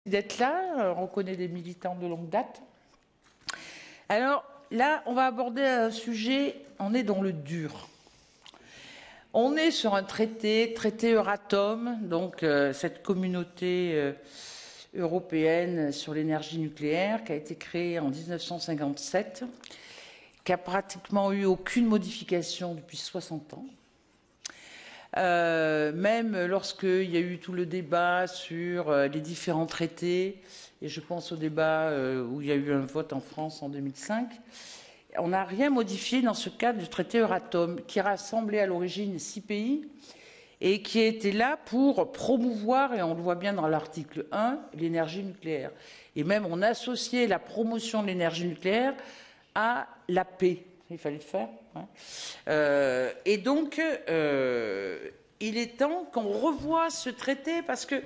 D'être là, on connaît des militants de longue date. Alors là, on va aborder un sujet, on est dans le dur. On est sur un traité Euratom, donc cette communauté européenne sur l'énergie nucléaire qui a été créée en 1957, qui a pratiquement eu aucune modification depuis 60 ans. Même lorsqu'il y a eu tout le débat sur les différents traités, et je pense au débat où il y a eu un vote en France en 2005, on n'a rien modifié dans ce cadre du traité Euratom, qui rassemblait à l'origine 6 pays et qui était là pour promouvoir, et on le voit bien dans l'article 1, l'énergie nucléaire. Et même on associait la promotion de l'énergie nucléaire à la paix. Il fallait le faire. Hein. Et donc, il est temps qu'on revoie ce traité parce que,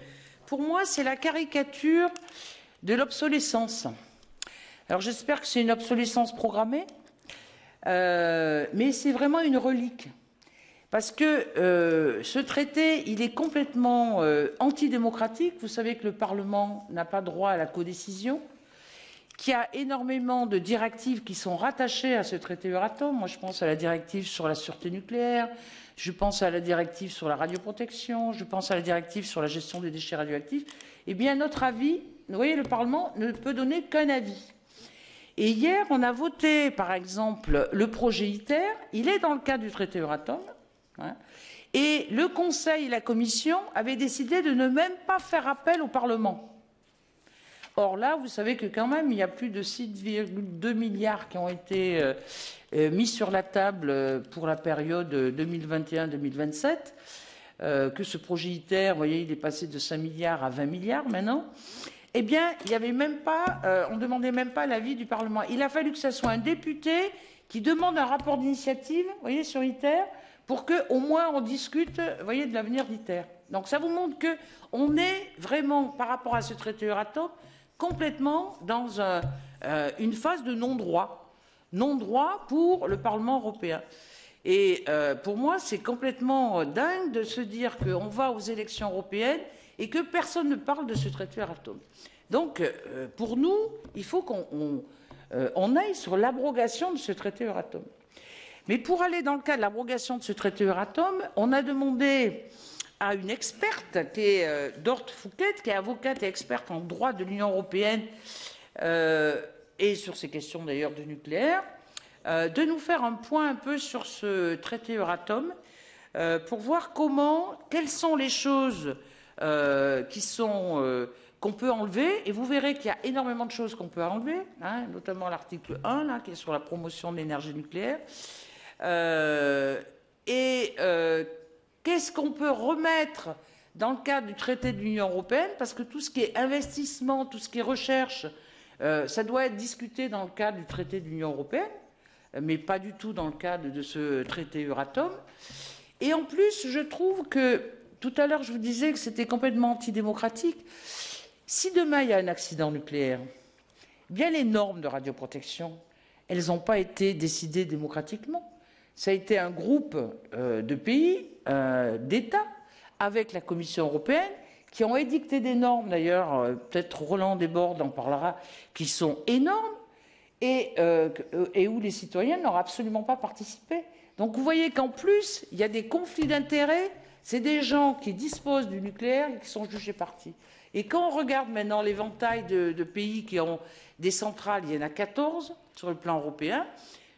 pour moi, c'est la caricature de l'obsolescence. Alors, j'espère que c'est une obsolescence programmée, mais c'est vraiment une relique. Parce que ce traité, il est complètement antidémocratique. Vous savez que le Parlement n'a pas droit à la codécision, qu'il y a énormément de directives qui sont rattachées à ce traité Euratom. Moi, je pense à la directive sur la sûreté nucléaire, je pense à la directive sur la radioprotection, je pense à la directive sur la gestion des déchets radioactifs. Eh bien, notre avis, vous voyez, le Parlement ne peut donner qu'un avis. Et hier, on a voté, par exemple, le projet ITER. Il est dans le cadre du traité Euratom. Hein, et le Conseil et la Commission avaient décidé de ne même pas faire appel au Parlement. Or là, vous savez que quand même, il y a plus de 6,2 milliards qui ont été mis sur la table pour la période 2021-2027, que ce projet ITER, vous voyez, il est passé de 5 milliards à 20 milliards maintenant. Eh bien, il n'y avait même pas, on ne demandait même pas l'avis du Parlement. Il a fallu que ce soit un député qui demande un rapport d'initiative, vous voyez, sur ITER, pour qu'au moins on discute, vous voyez, de l'avenir d'ITER. Donc ça vous montre qu'on est vraiment, par rapport à ce traité Euratom, complètement dans une phase de non-droit. Non-droit pour le Parlement européen. Et pour moi, c'est complètement dingue de se dire qu'on va aux élections européennes et que personne ne parle de ce traité Euratom. Donc, pour nous, il faut qu'on aille sur l'abrogation de ce traité Euratom. Mais pour aller dans le cas de l'abrogation de ce traité Euratom, on a demandé à une experte qui est Dorte Fouquet, qui est avocate et experte en droit de l'Union européenne et sur ces questions d'ailleurs de nucléaire, de nous faire un point un peu sur ce traité Euratom pour voir quelles sont les choses qu'on peut enlever. Et vous verrez qu'il y a énormément de choses qu'on peut enlever, hein, notamment l'article 1, là, qui est sur la promotion de l'énergie nucléaire. Qu'est-ce qu'on peut remettre dans le cadre du traité de l'Union européenne? Parce que tout ce qui est investissement, tout ce qui est recherche, ça doit être discuté dans le cadre du traité de l'Union européenne, mais pas du tout dans le cadre de ce traité Euratom. Et en plus, je trouve que, tout à l'heure, je vous disais que c'était complètement antidémocratique. Si demain, il y a un accident nucléaire, bien les normes de radioprotection, elles n'ont pas été décidées démocratiquement. Ça a été un groupe de pays, d'États, avec la Commission européenne, qui ont édicté des normes, d'ailleurs, peut-être Roland Desbordes en parlera, qui sont énormes, et où les citoyens n'auraient absolument pas participé. Donc vous voyez qu'en plus, il y a des conflits d'intérêts, c'est des gens qui disposent du nucléaire et qui sont jugés partis. Et quand on regarde maintenant l'éventail de pays qui ont des centrales, il y en a 14 sur le plan européen,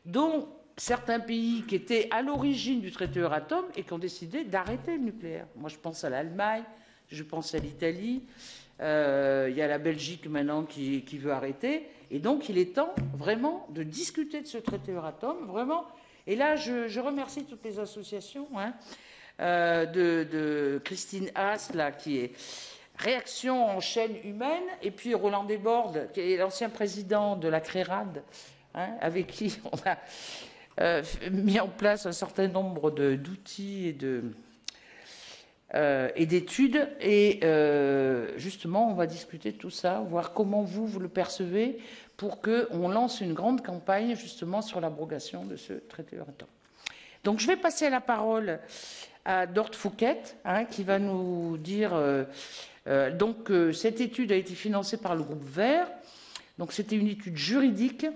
dont certains pays qui étaient à l'origine du traité Euratom et qui ont décidé d'arrêter le nucléaire. Moi, je pense à l'Allemagne, je pense à l'Italie, il y a la Belgique maintenant qui veut arrêter. Et donc, il est temps vraiment de discuter de ce traité Euratom, vraiment. Et là, je remercie toutes les associations, hein, de Christine Haas, là, qui est Réaction en chaîne humaine, et puis Roland Desbordes, qui est l'ancien président de la CRERAD, hein, avec qui on a mis en place un certain nombre d'outils et d'études. Et justement, on va discuter de tout ça, voir comment vous le percevez, pour qu'on lance une grande campagne justement sur l'abrogation de ce traité Euratom. Donc je vais passer la parole à Dort Fouquet, qui va nous dire... donc, cette étude a été financée par le groupe Vert. Donc, c'était une étude juridique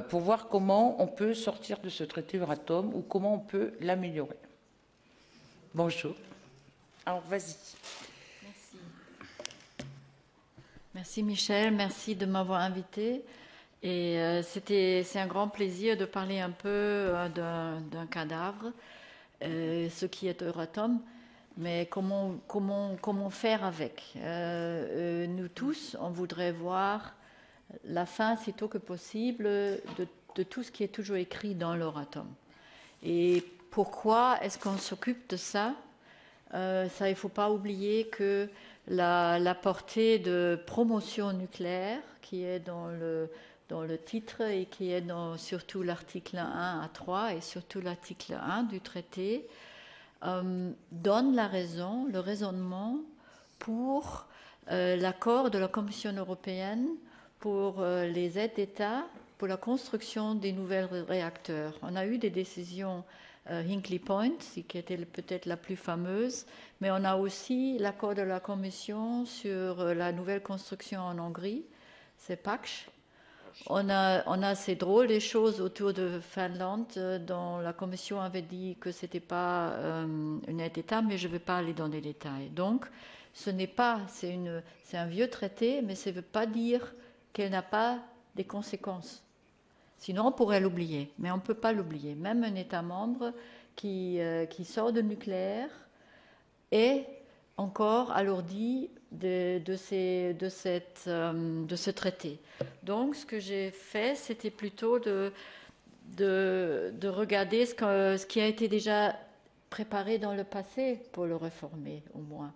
pour voir comment on peut sortir de ce traité Euratom ou comment on peut l'améliorer. Bonjour. Alors, vas-y. Merci. Merci Michel, merci de m'avoir invité. Et c'est un grand plaisir de parler un peu d'un cadavre, ce qui est Euratom, mais comment faire avec. Nous tous, on voudrait voir la fin, si tôt que possible, de tout ce qui est toujours écrit dans l'Euratom. Et pourquoi est-ce qu'on s'occupe de ça? Il ne faut pas oublier que la portée de promotion nucléaire, qui est dans le titre et qui est dans surtout l'article 1 à 3 et surtout l'article 1 du traité, donne le raisonnement pour l'accord de la Commission européenne pour les aides d'État pour la construction des nouveaux réacteurs. On a eu des décisions Hinkley Point, qui était peut-être la plus fameuse, mais on a aussi l'accord de la Commission sur la nouvelle construction en Hongrie, c'est PACS. On a ces drôles des choses autour de Finlande dont la Commission avait dit que ce n'était pas une aide d'État, mais je ne vais pas aller dans les détails. Donc, c'est un vieux traité, mais ça ne veut pas dire qu'elle n'a pas des conséquences. Sinon, on pourrait l'oublier, mais on ne peut pas l'oublier. Même un État membre qui sort de nucléaire est encore alourdi de ce traité. Donc, ce que j'ai fait, c'était plutôt de regarder ce qui a été déjà préparé dans le passé pour le réformer, au moins.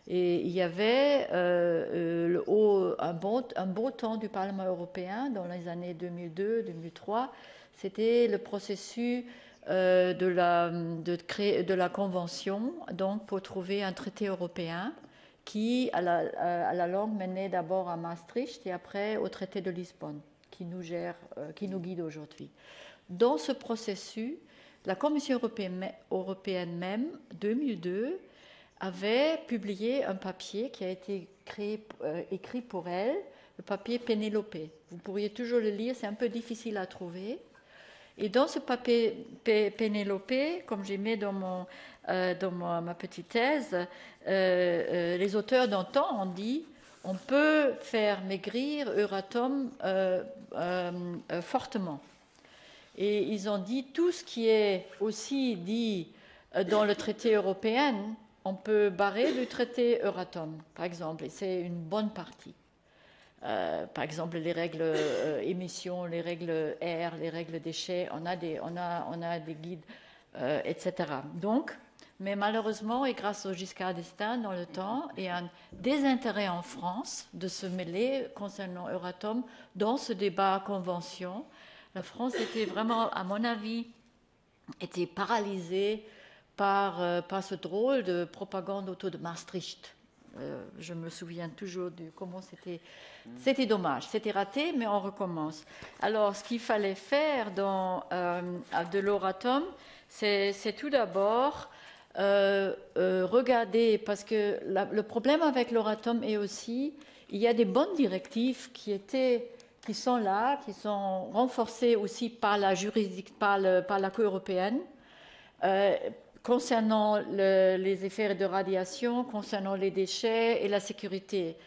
Et il y avait un beau temps du Parlement européen dans les années 2002-2003. C'était le processus de la Convention, donc pour trouver un traité européen qui, à la longue, menait d'abord à Maastricht et après au traité de Lisbonne, qui nous guide aujourd'hui. Dans ce processus, la Commission européenne même, 2002, avait publié un papier qui a été écrit pour elle, le papier Pénélope. Vous pourriez toujours le lire, c'est un peu difficile à trouver. Et dans ce papier Pénélope, comme j'ai mis dans ma petite thèse, les auteurs d'antan ont dit on peut faire maigrir Euratom fortement. Et ils ont dit tout ce qui est aussi dit dans le traité européen, on peut barrer le traité Euratom, par exemple, et c'est une bonne partie. Par exemple, les règles émissions, les règles air, les règles déchets, on a des guides, etc. Donc, mais malheureusement, et grâce au Giscard d'Estaing dans le temps, il y a un désintérêt en France de se mêler concernant Euratom dans ce débat convention. La France était vraiment, à mon avis, était paralysée par ce drôle de propagande autour de Maastricht. Je me souviens toujours de comment c'était. C'était dommage, c'était raté, mais on recommence. Alors, ce qu'il fallait faire de l'Euratom, c'est tout d'abord regarder, parce que le problème avec l'Euratom est aussi, il y a des bonnes directives qui sont là, qui sont renforcées aussi par la Cour européenne, concernant les effets de radiation, concernant les déchets et la sécurité.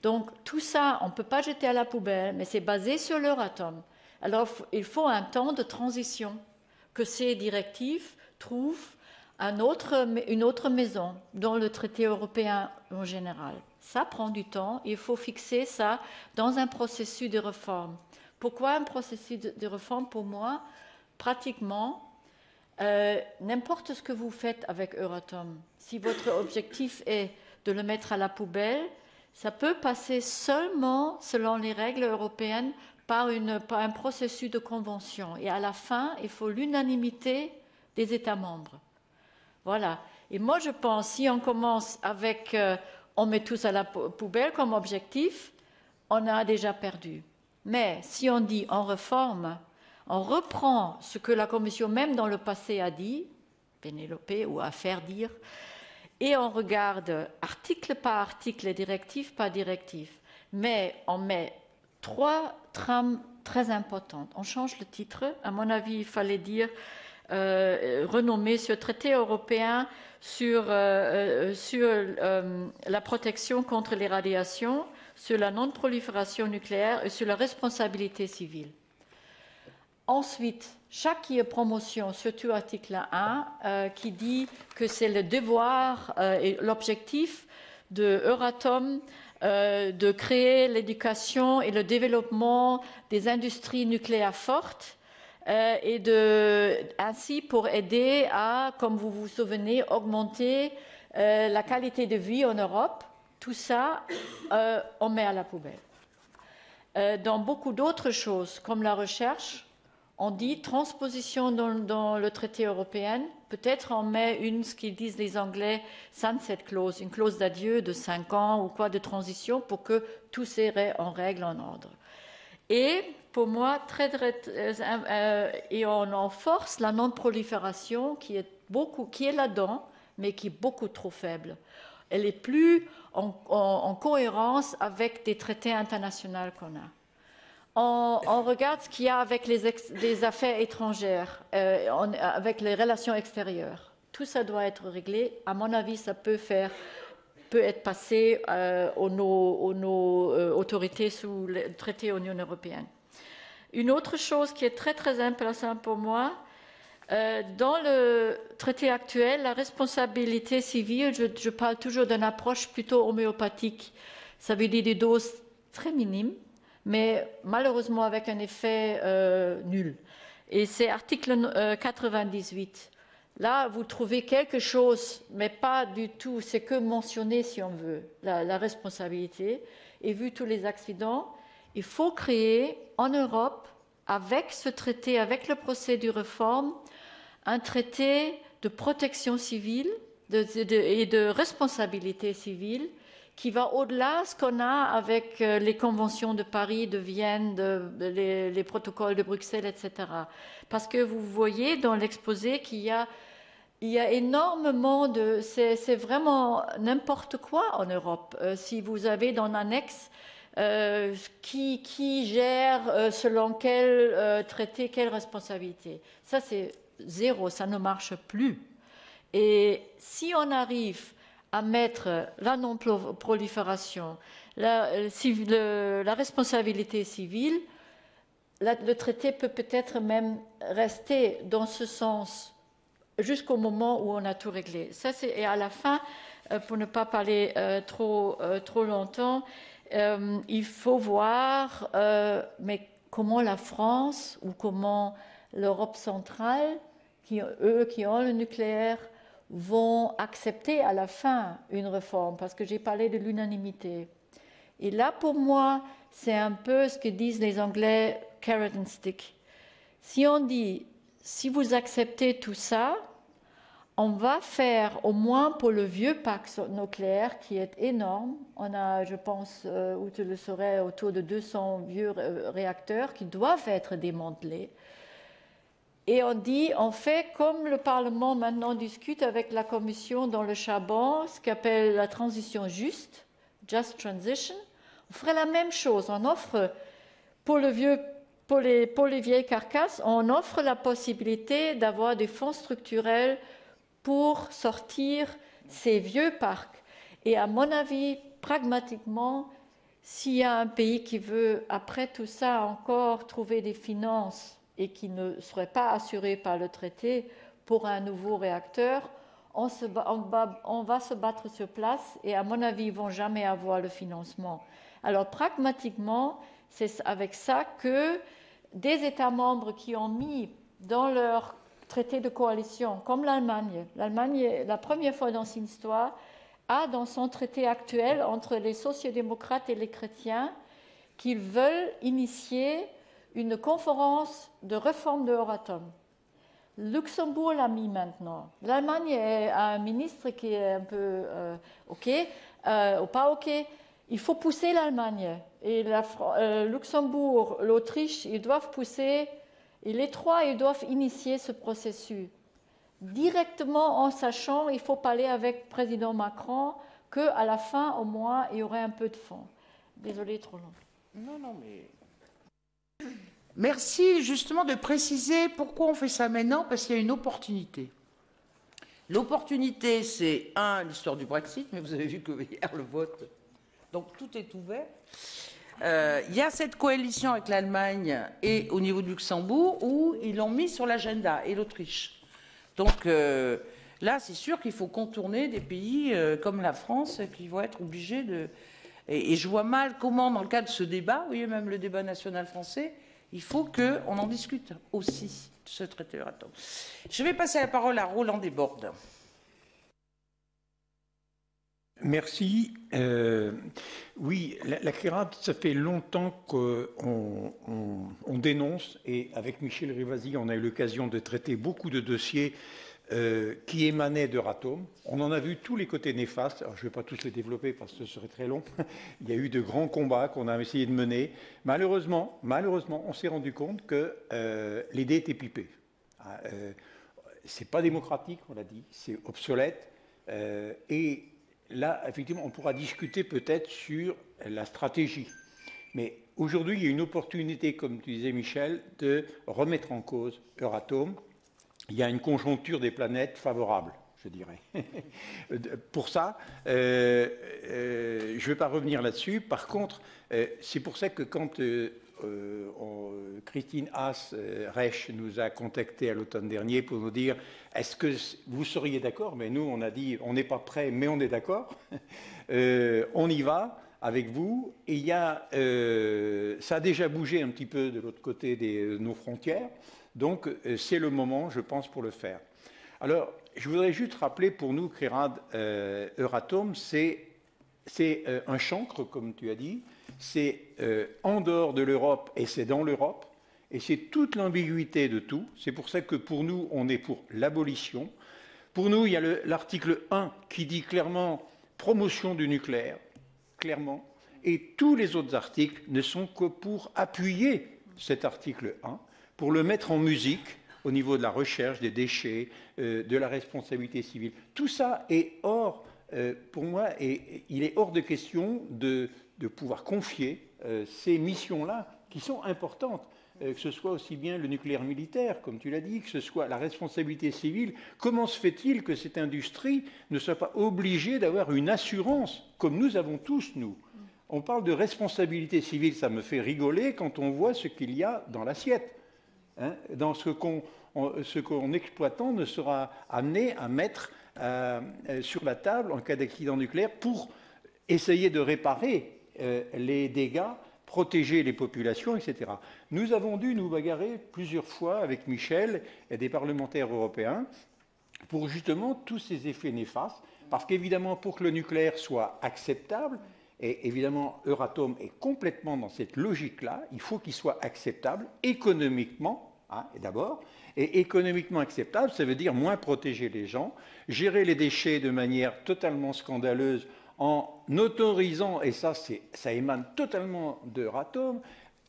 Donc tout ça, on ne peut pas jeter à la poubelle, mais c'est basé sur l'Euratom. Alors il faut un temps de transition, que ces directives trouvent une autre maison dans le traité européen en général. Ça prend du temps, il faut fixer ça dans un processus de réforme. Pourquoi un processus de réforme? Pour moi, pratiquement, n'importe ce que vous faites avec Euratom, si votre objectif est de le mettre à la poubelle, ça peut passer seulement, selon les règles européennes, par un processus de convention. Et à la fin, il faut l'unanimité des États membres. Voilà. Et moi, je pense, si on commence avec on met tous à la poubelle comme objectif, on a déjà perdu. Mais si on dit on réforme, on reprend ce que la Commission, même dans le passé, a dit, Pénélope, ou à faire dire. Et on regarde article par article et directive par directive. Mais on met 3 trames très importantes. On change le titre. À mon avis, il fallait dire renommer ce traité européen sur la protection contre les radiations, sur la non-prolifération nucléaire et sur la responsabilité civile. Ensuite, chaque promotion, surtout article 1, qui dit que c'est le devoir et l'objectif de Euratom de créer l'éducation et le développement des industries nucléaires fortes et ainsi pour aider à, comme vous vous souvenez, augmenter la qualité de vie en Europe. Tout ça, on met à la poubelle. Dans beaucoup d'autres choses, comme la recherche, on dit transposition dans le traité européen. Peut-être on met ce qu'ils disent les Anglais, sunset clause, une clause d'adieu de 5 ans ou quoi de transition pour que tout serait en règle, en ordre. Et pour moi, et on enforce la non-prolifération qui est là-dedans, mais qui est beaucoup trop faible. Elle est plus en cohérence avec des traités internationaux qu'on a. On regarde ce qu'il y a avec les affaires étrangères, avec les relations extérieures. Tout ça doit être réglé. À mon avis, ça peut être passé aux autorités sous le traité de l'Union européenne. Une autre chose qui est très très importante pour moi, dans le traité actuel, la responsabilité civile, je parle toujours d'une approche plutôt homéopathique. Ça veut dire des doses très minimes, mais malheureusement avec un effet nul. Et c'est article 98. Là, vous trouvez quelque chose, mais pas du tout, c'est que mentionné, si on veut, la responsabilité. Et vu tous les accidents, il faut créer en Europe, avec ce traité, avec le procès de réforme, un traité de protection civile et de responsabilité civile qui va au-delà de ce qu'on a avec les conventions de Paris, de Vienne, les protocoles de Bruxelles, etc. Parce que vous voyez dans l'exposé qu'il y a énormément de... C'est vraiment n'importe quoi en Europe. Si vous avez dans l'annexe qui gère selon quel traité, quelle responsabilité. Ça, c'est zéro, ça ne marche plus. Et si on arrive à mettre la non-prolifération, la responsabilité civile, le traité peut peut-être même rester dans ce sens jusqu'au moment où on a tout réglé. Ça, et à la fin, pour ne pas parler trop longtemps, il faut voir mais comment la France ou comment l'Europe centrale, eux qui ont le nucléaire, vont accepter à la fin une réforme, parce que j'ai parlé de l'unanimité. Et là, pour moi, c'est un peu ce que disent les Anglais, carrot and stick. Si on dit, si vous acceptez tout ça, on va faire au moins pour le vieux parc nucléaire qui est énorme. On a, je pense, où tu le saurais, autour de 200 vieux réacteurs qui doivent être démantelés. Et on fait comme le Parlement maintenant discute avec la Commission dans le charbon, ce qu'appelle la transition juste, just transition. On ferait la même chose. On offre pour les vieilles carcasses, on offre la possibilité d'avoir des fonds structurels pour sortir ces vieux parcs. Et à mon avis, pragmatiquement, s'il y a un pays qui veut, après tout ça, encore trouver des finances et qui ne serait pas assuré par le traité pour un nouveau réacteur, on va se battre sur place et à mon avis, ils ne vont jamais avoir le financement. Alors pragmatiquement, c'est avec ça que des États membres qui ont mis dans leur traité de coalition, comme l'Allemagne, la première fois dans son histoire, a dans son traité actuel entre les sociodémocrates et les chrétiens qu'ils veulent initier une conférence de réforme de Euratom. Luxembourg l'a mis maintenant. L'Allemagne a un ministre qui est un peu OK, ou pas OK. Il faut pousser l'Allemagne. Et Luxembourg, l'Autriche, ils doivent pousser. Et les trois, ils doivent initier ce processus. directement en sachant il faut parler avec le président Macron, qu'à la fin, au moins, il y aurait un peu de fond. Désolée, trop long. Non, non, mais... Merci justement de préciser pourquoi on fait ça maintenant, parce qu'il y a une opportunité. L'opportunité, c'est, l'histoire du Brexit, mais vous avez vu que hier, le vote... Donc, tout est ouvert. Il y a cette coalition avec l'Allemagne et au niveau du Luxembourg où ils l'ont mis sur l'agenda, et l'Autriche. Donc, là, c'est sûr qu'il faut contourner des pays comme la France qui vont être obligés de... Et je vois mal comment, dans le cadre de ce débat, vous voyez, même le débat national français, il faut qu'on en discute aussi, de ce traité Euratom. Je vais passer la parole à Roland Desbordes. Merci. Oui, la CRIRAD, ça fait longtemps qu'on dénonce, et avec Michel Rivasi, on a eu l'occasion de traiter beaucoup de dossiers qui émanaient d'Euratom. On en a vu tous les côtés néfastes. Alors, je ne vais pas tous les développer parce que ce serait très long. Il y a eu de grands combats qu'on a essayé de mener. Malheureusement, on s'est rendu compte que l'idée était pipée. C'est pas démocratique, on l'a dit, c'est obsolète. Et là, effectivement, on pourra discuter peut-être sur la stratégie. Mais aujourd'hui, il y a une opportunité, comme tu disais, Michel, de remettre en cause Euratom. Il y a une conjoncture des planètes favorable, je dirais. Pour ça, je ne vais pas revenir là-dessus. Par contre, c'est pour ça que quand Christine Haas-Reich nous a contactés à l'automne dernier pour nous dire « Est-ce que vous seriez d'accord ?» Mais nous, on a dit « On n'est pas prêt, mais on est d'accord. On y va avec vous. » Et il y a, ça a déjà bougé un petit peu de l'autre côté de nos frontières. Donc, c'est le moment, je pense, pour le faire. Alors, je voudrais juste rappeler pour nous, CRIRAD Euratom, c'est un chancre, comme tu as dit, c'est en dehors de l'Europe et c'est dans l'Europe, et c'est toute l'ambiguïté de tout. C'est pour ça que pour nous, on est pour l'abolition. Pour nous, il y a l'article 1 qui dit clairement promotion du nucléaire, clairement, et tous les autres articles ne sont que pour appuyer cet article 1, pour le mettre en musique au niveau de la recherche des déchets, de la responsabilité civile. Tout ça est hors, pour moi, et il est hors de question de pouvoir confier ces missions-là qui sont importantes, que ce soit aussi bien le nucléaire militaire, comme tu l'as dit, que ce soit la responsabilité civile. Comment se fait-il que cette industrie ne soit pas obligée d'avoir une assurance, comme nous avons tous, nous? On parle de responsabilité civile, ça me fait rigoler quand on voit ce qu'il y a dans l'assiette. Dans ce qu'un exploitant ne sera amené à mettre sur la table en cas d'accident nucléaire pour essayer de réparer les dégâts, protéger les populations, etc. Nous avons dû nous bagarrer plusieurs fois avec Michel et des parlementaires européens pour justement tous ces effets néfastes, parce qu'évidemment, pour que le nucléaire soit acceptable, et évidemment, Euratom est complètement dans cette logique-là, il faut qu'il soit acceptable économiquement, d'abord, et économiquement acceptable, ça veut dire moins protéger les gens, gérer les déchets de manière totalement scandaleuse en autorisant, et ça émane totalement d'Euratom,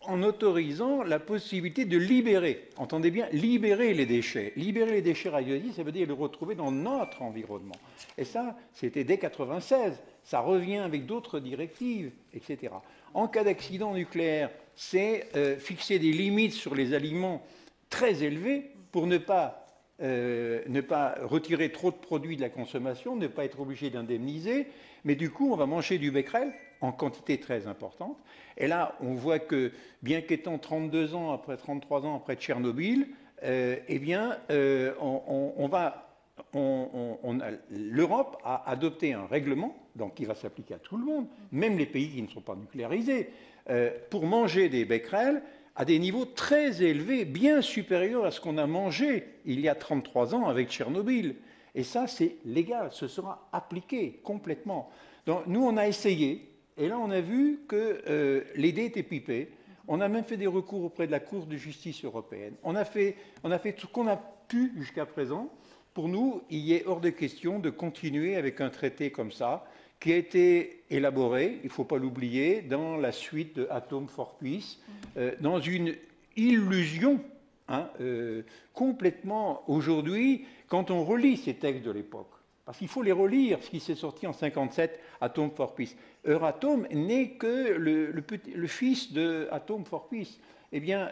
en autorisant la possibilité de libérer, entendez bien, libérer les déchets. Libérer les déchets radioactifs, ça veut dire les retrouver dans notre environnement. Et ça, c'était dès 1996. Ça revient avec d'autres directives, etc. En cas d'accident nucléaire, c'est fixer des limites sur les aliments très élevés pour ne pas retirer trop de produits de la consommation, ne pas être obligé d'indemniser, mais du coup, on va manger du becquerel en quantité très importante. Et là, on voit que, bien qu'étant 33 ans après Tchernobyl, l'Europe a adopté un règlement, donc qui va s'appliquer à tout le monde, même les pays qui ne sont pas nucléarisés, pour manger des becquerels à des niveaux très élevés, bien supérieurs à ce qu'on a mangé il y a 33 ans avec Tchernobyl. Et ça, c'est légal, ce sera appliqué complètement. Donc, nous, on a essayé, et là, on a vu que l'idée était pipée. On a même fait des recours auprès de la Cour de justice européenne. On a fait tout ce qu'on a pu jusqu'à présent. Pour nous, il est hors de question de continuer avec un traité comme ça, qui a été élaboré, il ne faut pas l'oublier, dans la suite de Atom for Peace, dans une illusion hein, complètement aujourd'hui, quand on relit ces textes de l'époque, parce qu'il faut les relire, ce qui s'est sorti en 1957, Atom for Peace. Euratom n'est que le fils de Atom for Peace. Eh bien,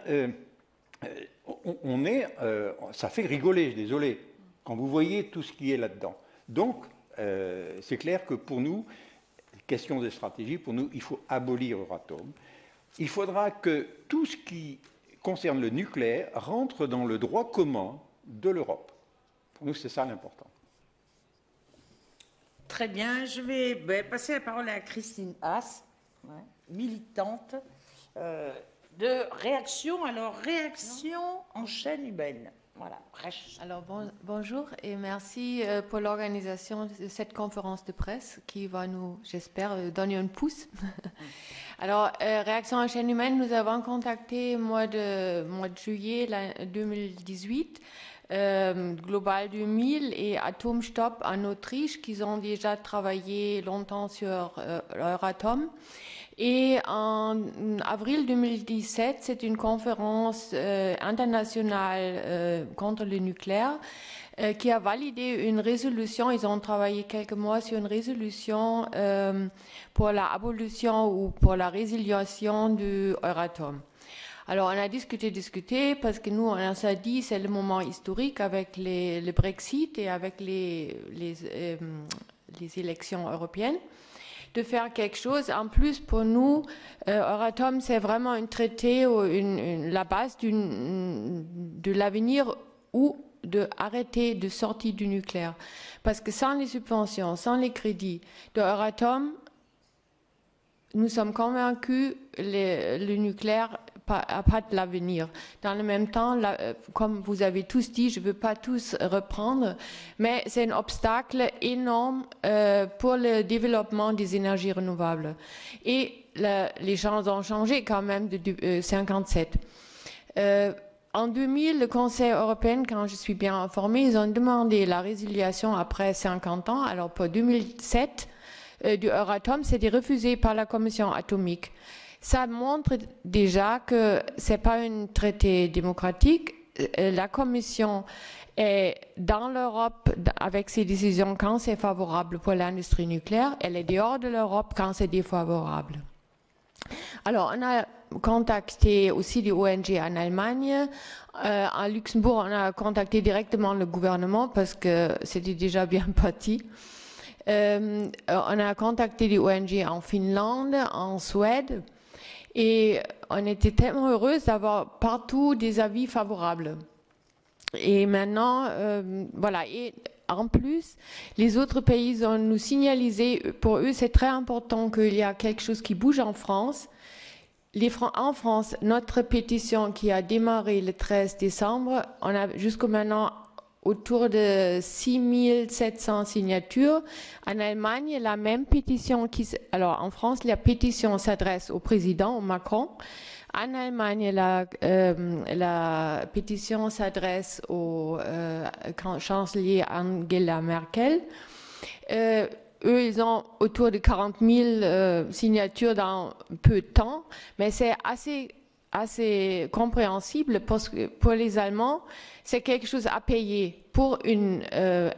ça fait rigoler, désolé, quand vous voyez tout ce qui est là-dedans. Donc, c'est clair que pour nous, question de stratégie, pour nous, il faut abolir Euratom. Il faudra que tout ce qui concerne le nucléaire rentre dans le droit commun de l'Europe. Pour nous, c'est ça l'important. Très bien, je vais passer la parole à Christine Haas, militante de Réaction. Alors, Réaction en chaîne humaine. Voilà. Alors bonjour et merci pour l'organisation de cette conférence de presse qui va nous, j'espère, donner un pouce. Alors, Réaction en chaîne humaine, nous avons contacté mois de juillet 2018, Global 2000 et Atomstop en Autriche qui ont déjà travaillé longtemps sur Euratom. Et en avril 2017, c'est une conférence internationale contre le nucléaire qui a validé une résolution. Ils ont travaillé quelques mois sur une résolution pour la abolition ou pour la résiliation du Euratom. Alors, on a discuté, parce que nous, on s'est dit, c'est le moment historique avec le Brexit et avec les élections européennes, de faire quelque chose. En plus, pour nous, Euratom, c'est vraiment un traité, la base de l'avenir ou de arrêter de sortir du nucléaire. Parce que sans les subventions, sans les crédits de Euratom, nous sommes convaincus que le nucléaire n'a pas de l'avenir. Dans le même temps, comme vous avez tous dit, je ne veux pas tous reprendre, mais c'est un obstacle énorme pour le développement des énergies renouvelables. Et les gens ont changé quand même de 1957. En 2000, le Conseil européen, quand je suis bien informée, ils ont demandé la résiliation après 50 ans. Alors pour 2007, du Euratom, c'était refusé par la Commission atomique. Ça montre déjà que ce n'est pas un traité démocratique. La Commission est dans l'Europe avec ses décisions quand c'est favorable pour l'industrie nucléaire. Elle est dehors de l'Europe quand c'est défavorable. Alors, on a contacté aussi des ONG en Allemagne. En Luxembourg, on a contacté directement le gouvernement parce que c'était déjà bien parti. On a contacté des ONG en Finlande, en Suède. Et on était tellement heureuse d'avoir partout des avis favorables. Et maintenant, voilà. Et en plus, les autres pays ont nous signalisé, pour eux, c'est très important qu'il y a quelque chose qui bouge en France. En France, notre pétition qui a démarré le 13 décembre, on a jusqu'à maintenant autour de 6700 signatures. En Allemagne, la même pétition alors en France, la pétition s'adresse au président, au Macron. En Allemagne, la pétition s'adresse au chancelier Angela Merkel. Eux, ils ont autour de 40 000 signatures dans peu de temps, mais c'est assez compréhensible parce que pour les Allemands, c'est quelque chose à payer pour une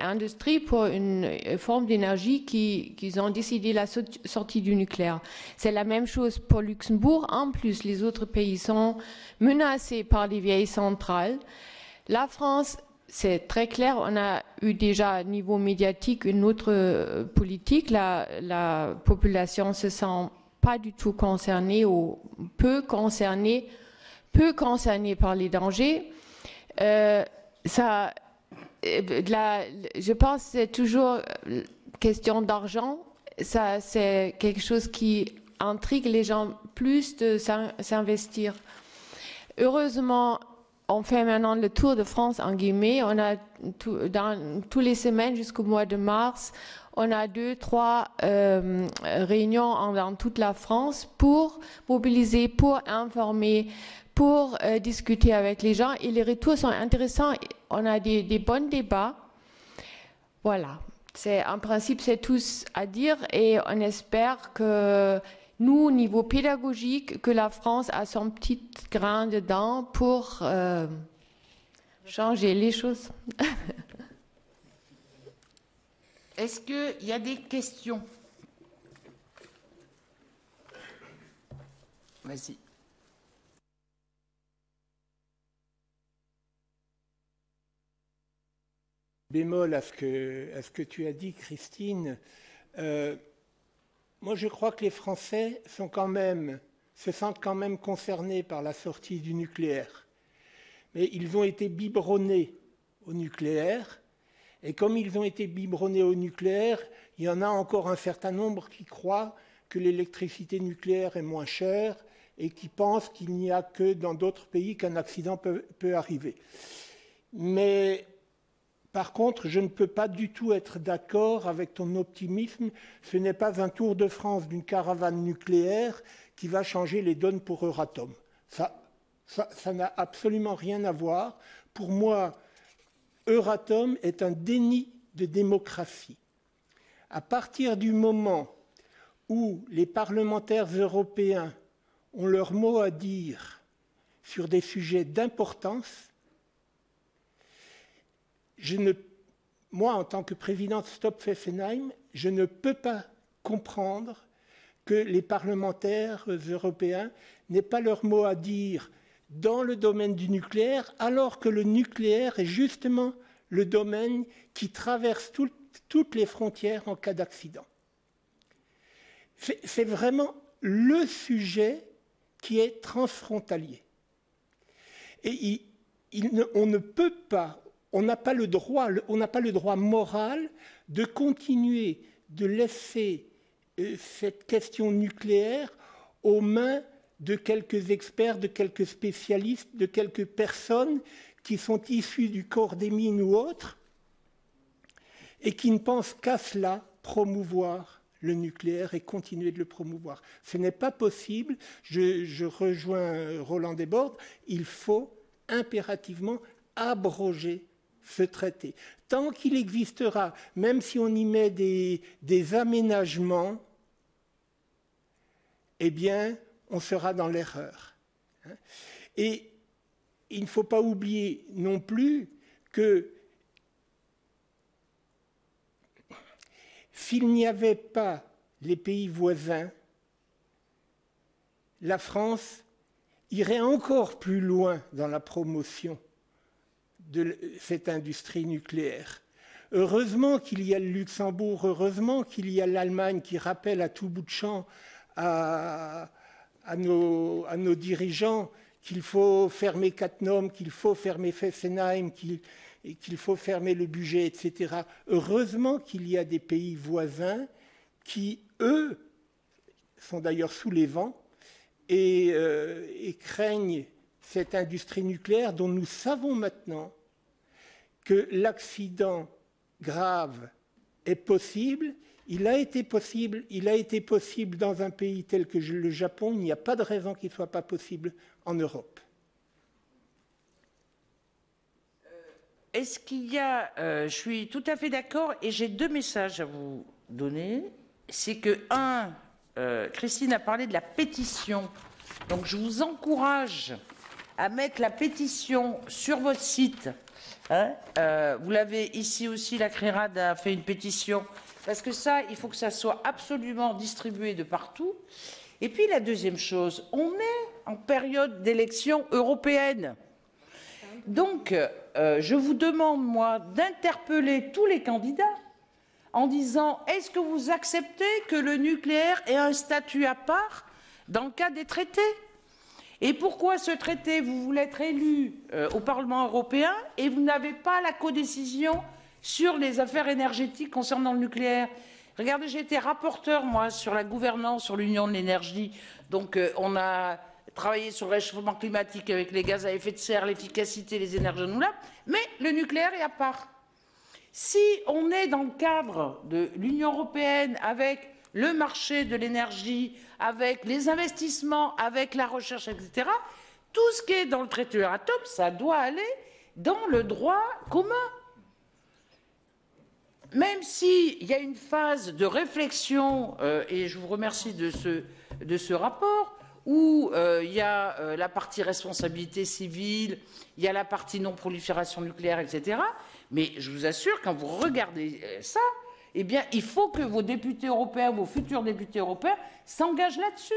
industrie, pour une forme d'énergie qu'ils ont décidé la sortie du nucléaire. C'est la même chose pour Luxembourg. En plus, les autres pays sont menacés par les vieilles centrales. La France, c'est très clair, on a eu déjà à niveau médiatique une autre politique. La population se sent pas du tout concernée ou peu concernée par les dangers. Je pense que c'est toujours question d'argent. Ça, c'est quelque chose qui intrigue les gens plus de s'investir. Heureusement, on fait maintenant le tour de France en guillemets. On a dans tous les semaines jusqu'au mois de mars, on a 2-3 réunions dans toute la France pour mobiliser, pour informer, pour discuter avec les gens. Et les retours sont intéressants. On a des bons débats. Voilà. En principe, c'est tout à dire. Et on espère que nous, au niveau pédagogique, que la France a son petit grain dedans pour changer les choses. Est-ce qu'il y a des questions? Vas-y. Bémol à ce que tu as dit, Christine. Moi, je crois que les Français se sentent quand même concernés par la sortie du nucléaire. Mais ils ont été biberonnés au nucléaire. Et comme ils ont été biberonnés au nucléaire, il y en a encore un certain nombre qui croient que l'électricité nucléaire est moins chère et qui pensent qu'il n'y a que dans d'autres pays qu'un accident peut arriver. Mais par contre, je ne peux pas du tout être d'accord avec ton optimisme. Ce n'est pas un tour de France d'une caravane nucléaire qui va changer les donnes pour Euratom. Ça n'a absolument rien à voir. Pour moi, Euratom est un déni de démocratie. À partir du moment où les parlementaires européens ont leur mot à dire sur des sujets d'importance, moi, en tant que président de Stop Fessenheim, je ne peux pas comprendre que les parlementaires européens n'aient pas leur mot à dire dans le domaine du nucléaire, alors que le nucléaire est justement le domaine qui traverse toutes les frontières en cas d'accident. C'est vraiment le sujet qui est transfrontalier. Et on ne peut pas, on n'a pas le droit moral de continuer de laisser cette question nucléaire aux mains de quelques experts, de quelques spécialistes, de quelques personnes qui sont issues du corps des mines ou autres et qui ne pensent qu'à cela, promouvoir le nucléaire et continuer de le promouvoir. Ce n'est pas possible. Je rejoins Roland Desbordes. Il faut impérativement abroger ce traité. Tant qu'il existera, même si on y met des aménagements, eh bien, on sera dans l'erreur. Et il ne faut pas oublier non plus que s'il n'y avait pas les pays voisins, la France irait encore plus loin dans la promotion de cette industrie nucléaire. Heureusement qu'il y a le Luxembourg, heureusement qu'il y a l'Allemagne qui rappelle à tout bout de champ à nos dirigeants qu'il faut fermer Cattenom, qu'il faut fermer Fessenheim, qu'il faut fermer le budget, etc. Heureusement qu'il y a des pays voisins qui, eux, sont d'ailleurs sous les vents et craignent cette industrie nucléaire dont nous savons maintenant que l'accident grave est possible. Il a été possible dans un pays tel que le Japon. Il n'y a pas de raison qu'il ne soit pas possible en Europe. Est-ce qu'il y a... je suis tout à fait d'accord et j'ai deux messages à vous donner. C'est que, Christine a parlé de la pétition. Donc je vous encourage à mettre la pétition sur votre site. Vous l'avez ici aussi, la CRERAD a fait une pétition. Parce que ça, il faut que ça soit absolument distribué de partout. Et puis la deuxième chose, on est en période d'élection européenne. Donc, je vous demande, moi, d'interpeller tous les candidats en disant « Est-ce que vous acceptez que le nucléaire ait un statut à part dans le cas des traités ?» Et pourquoi ce traité, vous voulez être élu au Parlement européen et vous n'avez pas la codécision sur les affaires énergétiques concernant le nucléaire? Regardez, j'ai été rapporteur, moi, sur la gouvernance, sur l'Union de l'énergie. Donc, on a travaillé sur le réchauffement climatique avec les gaz à effet de serre, l'efficacité, les énergies renouvelables, mais le nucléaire est à part. Si on est dans le cadre de l'Union européenne avec le marché de l'énergie, avec les investissements, avec la recherche, etc., tout ce qui est dans le traité Euratom, ça doit aller dans le droit commun. Même s'il y a une phase de réflexion, et je vous remercie de ce rapport, où il y a la partie responsabilité civile, il y a la partie non-prolifération nucléaire, etc. Mais je vous assure, quand vous regardez ça, eh bien, il faut que vos députés européens, vos futurs députés européens, s'engagent là-dessus.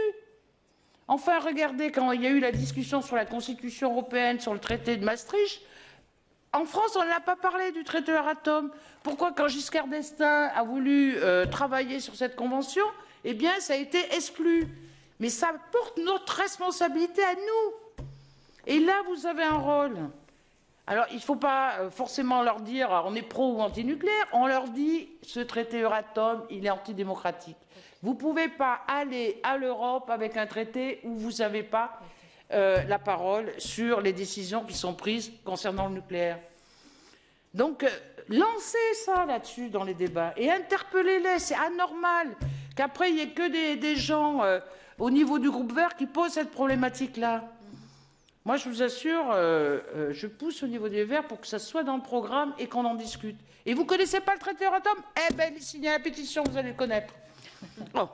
Enfin, regardez, quand il y a eu la discussion sur la Constitution européenne, sur le traité de Maastricht, en France, on n'a pas parlé du traité Euratom. Pourquoi, quand Giscard d'Estaing a voulu travailler sur cette convention, eh bien, ça a été exclu. Mais ça porte notre responsabilité à nous. Et là, vous avez un rôle. Alors, il ne faut pas forcément leur dire on est pro ou anti-nucléaire. On leur dit ce traité Euratom, il est antidémocratique. Vous ne pouvez pas aller à l'Europe avec un traité où vous n'avez pas la parole sur les décisions qui sont prises concernant le nucléaire. Donc, lancez ça là-dessus dans les débats et interpellez-les. C'est anormal qu'après, il n'y ait que des gens au niveau du groupe Vert qui posent cette problématique-là. Moi, je vous assure, je pousse au niveau des Verts pour que ça soit dans le programme et qu'on en discute. Et vous ne connaissez pas le traité Euratom? Eh bien, signez la pétition, vous allez le connaître. Oh.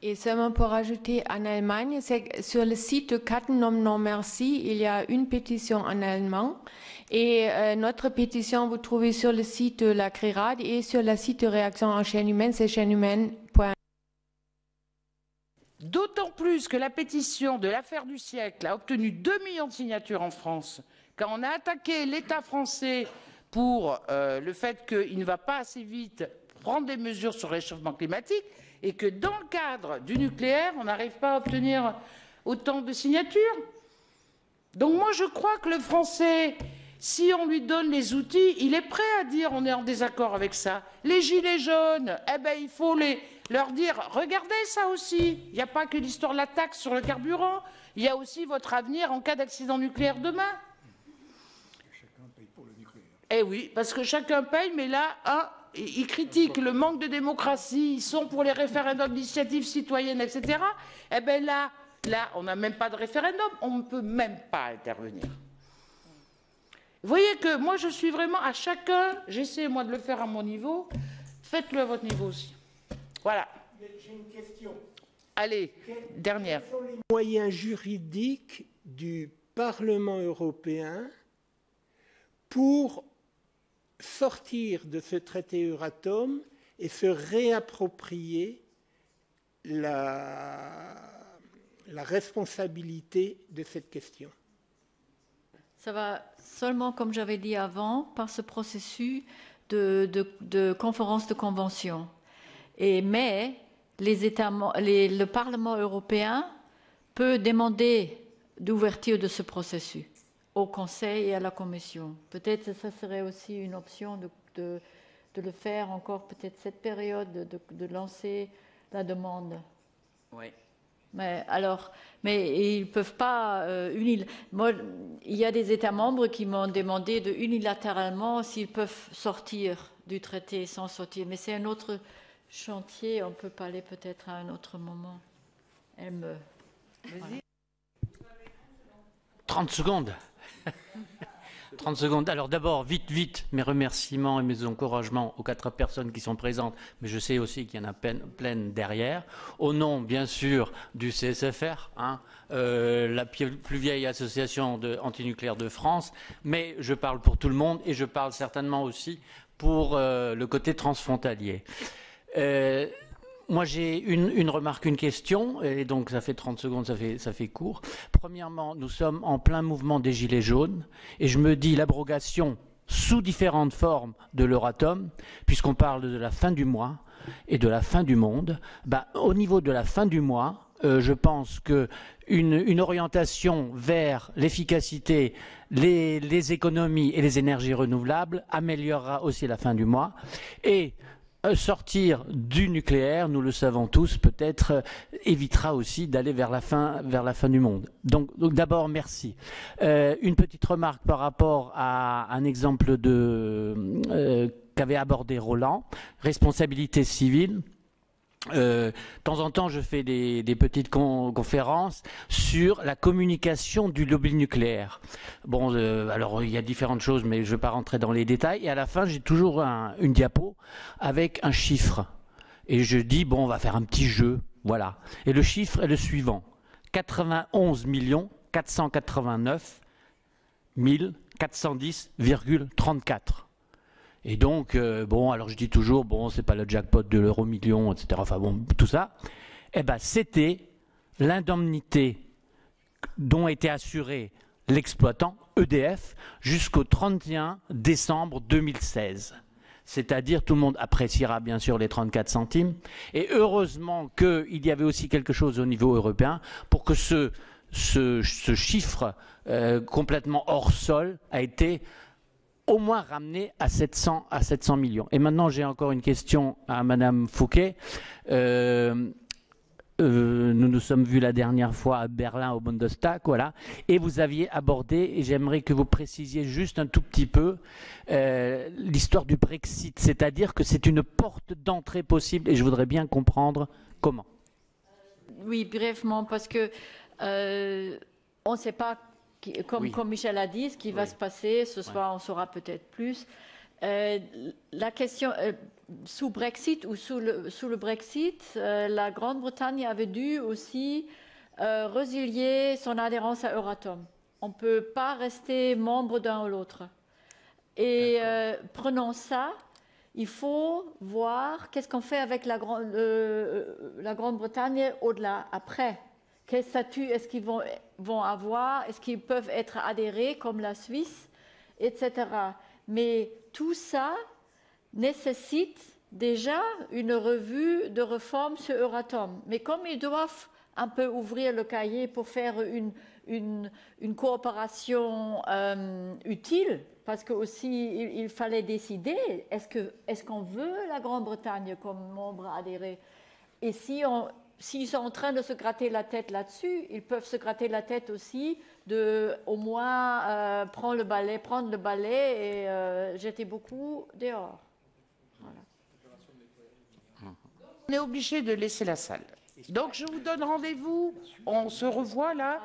Et seulement pour ajouter, en Allemagne, c'est sur le site de Cattenom Non Merci, il y a une pétition en allemand. Et notre pétition, vous trouvez sur le site de la CRIRAD et sur le site de Réaction en chaîne humaine, c'est chaînehumaine.fr. D'autant plus que la pétition de l'affaire du siècle a obtenu 2 millions de signatures en France. Quand on a attaqué l'État français pour le fait qu'il ne va pas assez vite prendre des mesures sur le réchauffement climatique et que dans le cadre du nucléaire, on n'arrive pas à obtenir autant de signatures. Donc moi, je crois que le Français, si on lui donne les outils, il est prêt à dire on est en désaccord avec ça. Les gilets jaunes, eh ben, il faut leur dire regardez ça aussi. Il n'y a pas que l'histoire de la taxe sur le carburant, il y a aussi votre avenir en cas d'accident nucléaire demain. Chacun paye pour le nucléaire. Eh oui, parce que chacun paye, mais là, ils critiquent le manque de démocratie, ils sont pour les référendums d'initiative citoyenne, etc. Eh bien là, on n'a même pas de référendum, on ne peut même pas intervenir. Vous voyez que moi, je suis vraiment à chacun, j'essaie moi de le faire à mon niveau, faites-le à votre niveau aussi. Voilà. J'ai une question. Allez, dernière. Quels sont les moyens juridiques du Parlement européen pour sortir de ce traité Euratom et se réapproprier la responsabilité de cette question? Ça va seulement, comme j'avais dit avant, par ce processus de conférence de convention. Mais le Parlement européen peut demander d'ouverture de ce processus au Conseil et à la Commission. Peut-être que ça serait aussi une option de le faire encore, peut-être cette période, de lancer la demande. Oui. Mais ils ne peuvent pas moi, il y a des États membres qui m'ont demandé unilatéralement s'ils peuvent sortir du traité sans sortir. Mais c'est un autre chantier, on peut parler peut-être à un autre moment. Vas-y. 30 secondes. 30 secondes. Alors d'abord, vite, mes remerciements et mes encouragements aux 4 personnes qui sont présentes, mais je sais aussi qu'il y en a plein derrière. Au nom, bien sûr, du CSFR, la plus vieille association antinucléaire de France, mais je parle pour tout le monde et je parle certainement aussi pour le côté transfrontalier. Moi, j'ai une remarque, une question, et donc ça fait 30 secondes, ça fait court. Premièrement, nous sommes en plein mouvement des Gilets jaunes, et je me dis l'abrogation sous différentes formes de l'Euratom, puisqu'on parle de la fin du mois et de la fin du monde. Au niveau de la fin du mois, je pense qu'une orientation vers l'efficacité, les économies et les énergies renouvelables améliorera aussi la fin du mois. Et sortir du nucléaire, nous le savons tous, peut-être évitera aussi d'aller vers la fin du monde. Donc d'abord, merci. Une petite remarque par rapport à un exemple qu'avait abordé Roland, responsabilité civile. De temps en temps, je fais des petites conférences sur la communication du lobby nucléaire. Bon, alors il y a différentes choses, mais je ne vais pas rentrer dans les détails. Et à la fin, j'ai toujours une diapo avec un chiffre. Et je dis, bon, on va faire un petit jeu, voilà. Et le chiffre est le suivant, 91 489 410,34. Et donc, bon, alors je dis toujours, bon, c'est pas le jackpot de l'euro-million, etc. Enfin bon, tout ça. Eh ben, c'était l'indemnité dont était assuré l'exploitant EDF jusqu'au 31 décembre 2016. C'est-à-dire, tout le monde appréciera bien sûr les 34 centimes. Et heureusement qu'il y avait aussi quelque chose au niveau européen pour que ce chiffre complètement hors sol a été au moins ramené à 700 millions. Et maintenant, j'ai encore une question à Madame Fouquet. Nous nous sommes vus la dernière fois à Berlin au Bundestag, voilà, et vous aviez abordé, et j'aimerais que vous précisiez juste un tout petit peu l'histoire du Brexit, c'est-à-dire que c'est une porte d'entrée possible, et je voudrais bien comprendre comment. Oui, brièvement, parce que on ne sait pas, comme Michel a dit, ce qui va se passer. Ce soir, on saura peut-être plus. La question, sous Brexit ou sous le Brexit, la Grande-Bretagne avait dû aussi résilier son adhérence à Euratom. On ne peut pas rester membre d'un ou l'autre. Et prenons ça, il faut voir qu'est-ce qu'on fait avec la Grande-Bretagne au-delà, après. Quel statut est-ce qu'ils vont avoir? Est-ce qu'ils peuvent être adhérés comme la Suisse, etc. Mais tout ça nécessite déjà une revue de réforme sur Euratom. Mais comme ils doivent un peu ouvrir le cahier pour faire une coopération utile, parce que aussi il fallait décider, est-ce qu'on veut la Grande-Bretagne comme membre adhéré? Et s'ils sont en train de se gratter la tête là-dessus, ils peuvent se gratter la tête aussi de, au moins, prendre le balai et jeter beaucoup dehors. Voilà. On est obligé de laisser la salle. Donc je vous donne rendez-vous, on se revoit là.